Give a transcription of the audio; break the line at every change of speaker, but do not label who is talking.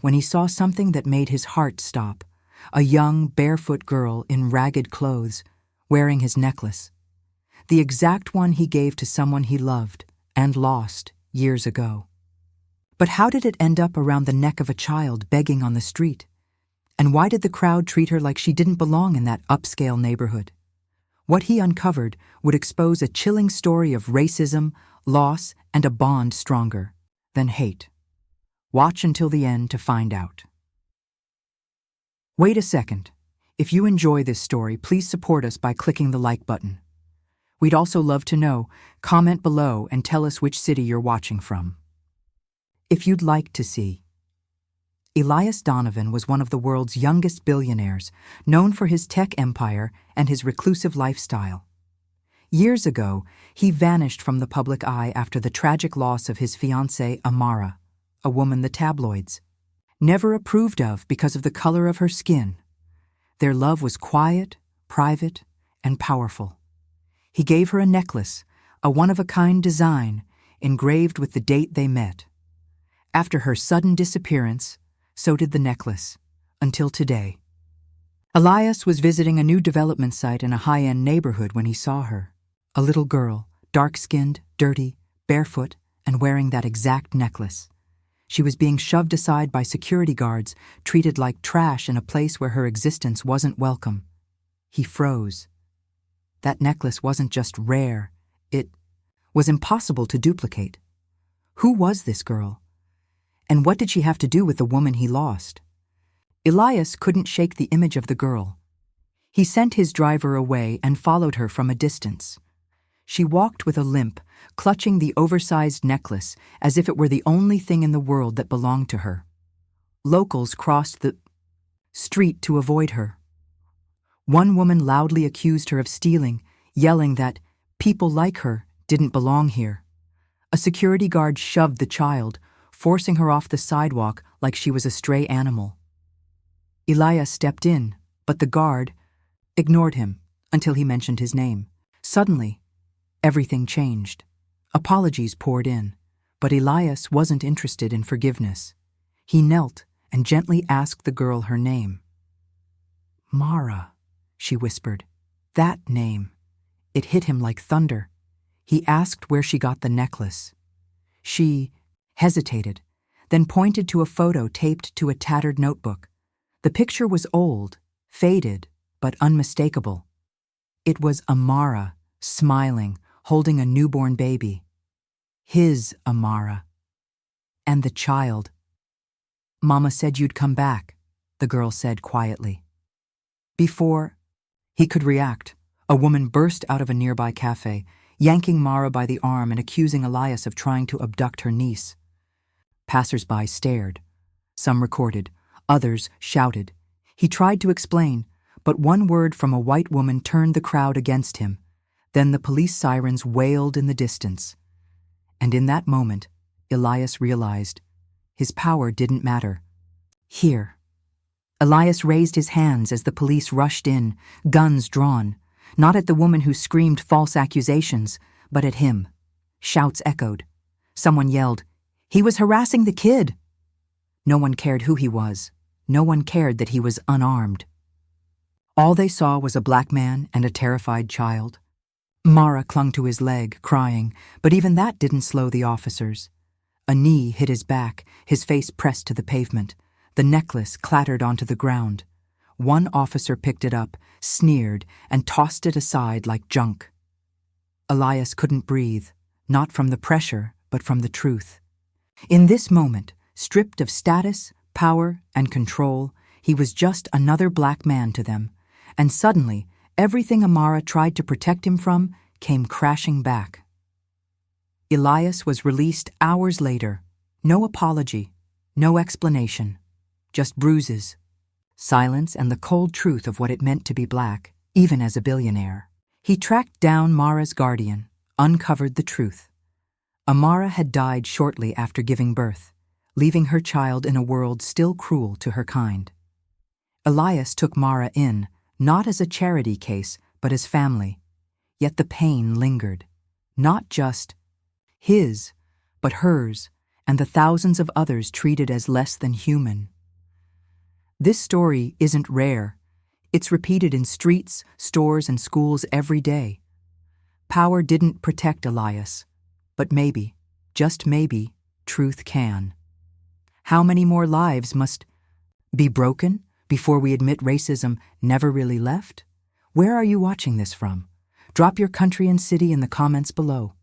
when he saw something that made his heart stop. A young, barefoot girl in ragged clothes, wearing his necklace. The exact one he gave to someone he loved and lost years ago. But how did it end up around the neck of a child begging on the street? And why did the crowd treat her like she didn't belong in that upscale neighborhood? What he uncovered would expose a chilling story of racism, loss, and a bond stronger than hate. Watch until the end to find out. Wait a second. If you enjoy this story, please support us by clicking the like button. We'd also love to know. Comment below and tell us which city you're watching from. If you'd like to see. Elias Donovan was one of the world's youngest billionaires, known for his tech empire and his reclusive lifestyle. Years ago, he vanished from the public eye after the tragic loss of his fiancée, Amara, a woman the tabloids never approved of because of the color of her skin. Their love was quiet, private, and powerful. He gave her a necklace, a one-of-a-kind design, engraved with the date they met. After her sudden disappearance, so did the necklace, until today. Elias was visiting a new development site in a high-end neighborhood when he saw her. A little girl, dark-skinned, dirty, barefoot, and wearing that exact necklace. She was being shoved aside by security guards, treated like trash in a place where her existence wasn't welcome. He froze. That necklace wasn't just rare, it was impossible to duplicate. Who was this girl? And what did she have to do with the woman he lost? Elias couldn't shake the image of the girl. He sent his driver away and followed her from a distance. She walked with a limp, clutching the oversized necklace as if it were the only thing in the world that belonged to her. Locals crossed the street to avoid her. One woman loudly accused her of stealing, yelling that people like her didn't belong here. A security guard shoved the child, forcing her off the sidewalk like she was a stray animal. Elias stepped in, but the guard ignored him until he mentioned his name. Suddenly, everything changed. Apologies poured in, but Elias wasn't interested in forgiveness. He knelt and gently asked the girl her name. "Mara," she whispered. That name. It hit him like thunder. He asked where she got the necklace. She hesitated, then pointed to a photo taped to a tattered notebook. The picture was old, faded, but unmistakable. It was Amara, smiling, holding a newborn baby. His Amara. And the child. "Mama said you'd come back," the girl said quietly. Before he could react, a woman burst out of a nearby cafe, yanking Mara by the arm and accusing Elias of trying to abduct her niece. Passers-by stared. Some recorded, others shouted. He tried to explain, but one word from a white woman turned the crowd against him. Then the police sirens wailed in the distance. And in that moment, Elias realized his power didn't matter. Here. Elias raised his hands as the police rushed in, guns drawn, not at the woman who screamed false accusations, but at him. Shouts echoed. Someone yelled, "He was harassing the kid!" No one cared who he was. No one cared that he was unarmed. All they saw was a black man and a terrified child. Mara clung to his leg, crying, but even that didn't slow the officers. A knee hit his back, his face pressed to the pavement. The necklace clattered onto the ground. One officer picked it up, sneered, and tossed it aside like junk. Elias couldn't breathe, not from the pressure, but from the truth. In this moment, stripped of status, power, and control, he was just another black man to them, and suddenly, everything Amara tried to protect him from came crashing back. Elias was released hours later. No apology, no explanation, just bruises, silence, and the cold truth of what it meant to be black, even as a billionaire. He tracked down Mara's guardian, uncovered the truth. Amara had died shortly after giving birth, leaving her child in a world still cruel to her kind. Elias took Mara in, not as a charity case, but as family. Yet the pain lingered. Not just his, but hers, and the thousands of others treated as less than human. This story isn't rare. It's repeated in streets, stores, and schools every day. Power didn't protect Elias, but maybe, just maybe, truth can. How many more lives must be broken before we admit racism never really left? Where are you watching this from? Drop your country and city in the comments below.